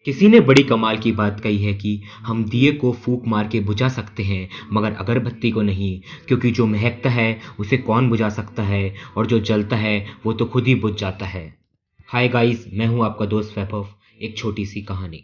किसी ने बड़ी कमाल की बात कही है कि हम दिए को फूंक मार के बुझा सकते हैं मगर अगरबत्ती को नहीं, क्योंकि जो महकता है उसे कौन बुझा सकता है और जो जलता है वो तो खुद ही बुझ जाता है। हाय गाइस, मैं हूं आपका दोस्त वैभव। एक छोटी सी कहानी।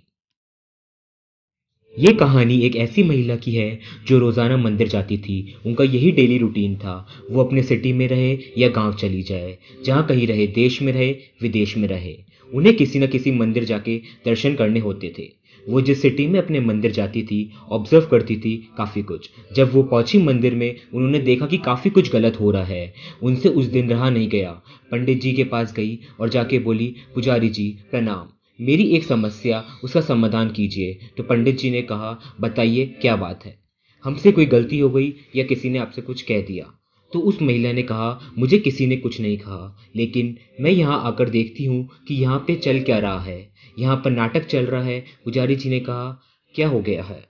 ये कहानी एक ऐसी महिला की है जो रोजाना मंदिर जाती थी। उनका यही डेली रूटीन था। वो अपने सिटी में रहे या गांव चली जाए, जहां कहीं रहे, देश में रहे, विदेश में रहे, उन्हें किसी न किसी मंदिर जाके दर्शन करने होते थे। वो जिस सिटी में अपने मंदिर जाती थी, ऑब्जर्व करती थी काफ़ी कुछ। जब वो पहुंची मंदिर में, उन्होंने देखा कि काफ़ी कुछ गलत हो रहा है। उनसे उस दिन रहा नहीं गया। पंडित जी के पास गई और जाके बोली, पुजारी जी प्रणाम, मेरी एक समस्या, उसका समाधान कीजिए। तो पंडित जी ने कहा, बताइए क्या बात है, हमसे कोई गलती हो गई या किसी ने आपसे कुछ कह दिया? तो उस महिला ने कहा, मुझे किसी ने कुछ नहीं कहा, लेकिन मैं यहाँ आकर देखती हूँ कि यहाँ पे चल क्या रहा है। यहाँ पर नाटक चल रहा है। पुजारी जी ने कहा, क्या हो गया है,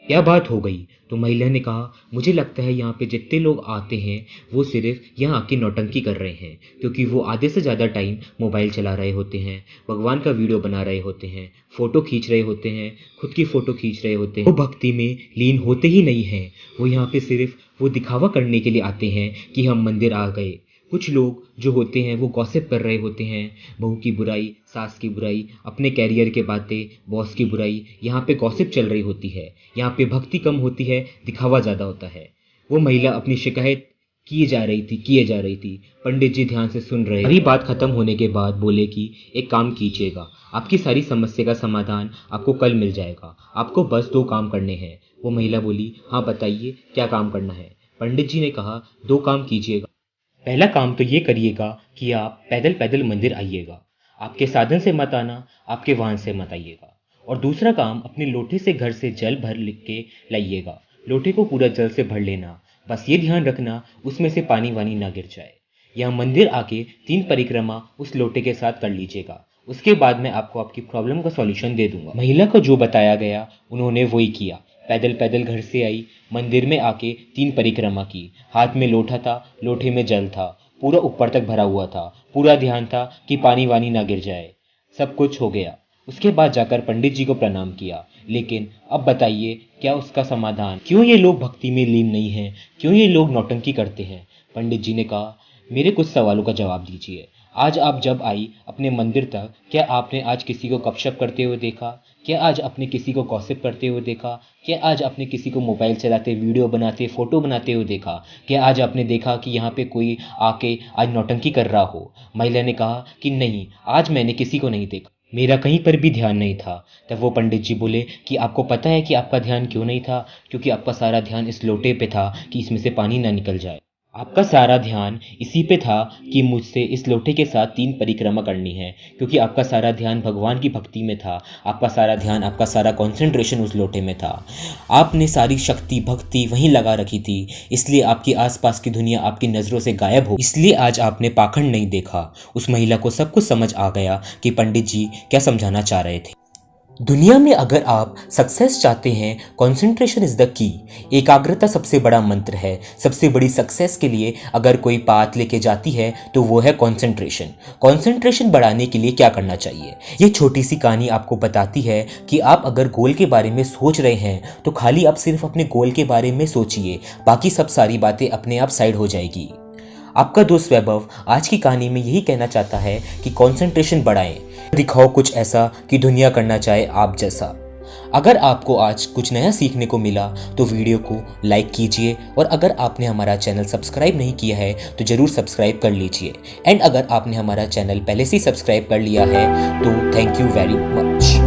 क्या बात हो गई? तो महिला ने कहा, मुझे लगता है यहाँ पे जितने लोग आते हैं वो सिर्फ यहाँ आके नौटंकी कर रहे हैं, क्योंकि वो आधे से ज़्यादा टाइम मोबाइल चला रहे होते हैं, भगवान का वीडियो बना रहे होते हैं, फ़ोटो खींच रहे होते हैं, खुद की फ़ोटो खींच रहे होते हैं। वो भक्ति में लीन होते ही नहीं हैं। वो यहाँ पे सिर्फ वो दिखावा करने के लिए आते हैं कि हम मंदिर आ गए। कुछ लोग जो होते हैं वो गॉसिप कर रहे होते हैं, बहू की बुराई, सास की बुराई, अपने कैरियर के बातें, बॉस की बुराई। यहाँ पे गॉसिप चल रही होती है। यहाँ पे भक्ति कम होती है, दिखावा ज़्यादा होता है। वो महिला अपनी शिकायत किए जा रही थी। पंडित जी ध्यान से सुन रहे। सारी बात खत्म होने के बाद बोले कि एक काम कीजिएगा, आपकी सारी समस्या का समाधान आपको कल मिल जाएगा। आपको बस 2 काम करने हैं। वो महिला बोली, हाँ बताइए क्या काम करना है? पंडित जी ने कहा, 2 काम कीजिएगा। पहला काम तो ये करिएगा कि आप पैदल पैदल मंदिर आइएगा। आपके साधन से मत आना, आपके वाहन से मत आइएगा। और दूसरा काम, अपने लोटे से घर से जल भर लिख के लाइएगा। लोटे को पूरा जल से भर लेना। बस ये ध्यान रखना उसमें से पानी वानी ना गिर जाए। यहाँ मंदिर आके 3 परिक्रमा उस लोटे के साथ कर लीजिएगा। उसके बाद मैं आपको आपकी प्रॉब्लम का सॉल्यूशन दे दूंगा। महिला को जो बताया गया उन्होंने वही किया। पैदल पैदल घर से आई, मंदिर में आके 3 परिक्रमा की। हाथ में लोटा था, लोटे में जल था, पूरा ऊपर तक भरा हुआ था। पूरा ध्यान था कि पानी वानी ना गिर जाए। सब कुछ हो गया। उसके बाद जाकर पंडित जी को प्रणाम किया। लेकिन अब बताइए क्या उसका समाधान? क्यों ये लोग भक्ति में लीन नहीं हैं? क्यों ये लोग नौटंकी करते हैं? पंडित जी ने कहा, मेरे कुछ सवालों का जवाब दीजिए। आज आप जब आई अपने मंदिर तक, क्या आपने आज किसी को गपशप करते हुए देखा? क्या आज आपने किसी को गॉसिप करते हुए देखा? क्या आज आपने किसी को मोबाइल चलाते, वीडियो बनाते, फोटो बनाते हुए देखा? क्या आज आपने देखा कि यहाँ पे कोई आके आज नौटंकी कर रहा हो? महिला ने कहा कि नहीं, आज मैंने किसी को नहीं देखा, मेरा कहीं पर भी ध्यान नहीं था। तब वो पंडित जी बोले कि आपको पता है कि आपका ध्यान क्यों नहीं था? क्योंकि आपका सारा ध्यान इस लोटे पे था कि इसमें से पानी ना निकल जाए। आपका सारा ध्यान इसी पे था कि मुझसे इस लोटे के साथ 3 परिक्रमा करनी है, क्योंकि आपका सारा ध्यान भगवान की भक्ति में था। आपका सारा ध्यान, आपका सारा कंसंट्रेशन उस लोटे में था। आपने सारी शक्ति भक्ति वहीं लगा रखी थी, इसलिए आपकी आसपास की दुनिया आपकी नज़रों से गायब हो। इसलिए आज आपने पाखंड नहीं देखा। उस महिला को सब कुछ समझ आ गया कि पंडित जी क्या समझाना चाह रहे थे। दुनिया में अगर आप सक्सेस चाहते हैं, कंसंट्रेशन इज द की। एकाग्रता सबसे बड़ा मंत्र है। सबसे बड़ी सक्सेस के लिए अगर कोई बात लेके जाती है तो वो है कंसंट्रेशन। कंसंट्रेशन बढ़ाने के लिए क्या करना चाहिए? ये छोटी सी कहानी आपको बताती है कि आप अगर गोल के बारे में सोच रहे हैं तो खाली आप सिर्फ अपने गोल के बारे में सोचिए, बाकी सब सारी बातें अपने आप साइड हो जाएगी। आपका दोस्त वैभव आज की कहानी में यही कहना चाहता है कि कंसंट्रेशन बढ़ाएं, दिखाओ कुछ ऐसा कि दुनिया करना चाहे आप जैसा। अगर आपको आज कुछ नया सीखने को मिला तो वीडियो को लाइक कीजिए, और अगर आपने हमारा चैनल सब्सक्राइब नहीं किया है तो ज़रूर सब्सक्राइब कर लीजिए। एंड अगर आपने हमारा चैनल पहले से ही सब्सक्राइब कर लिया है तो थैंक यू वेरी मच।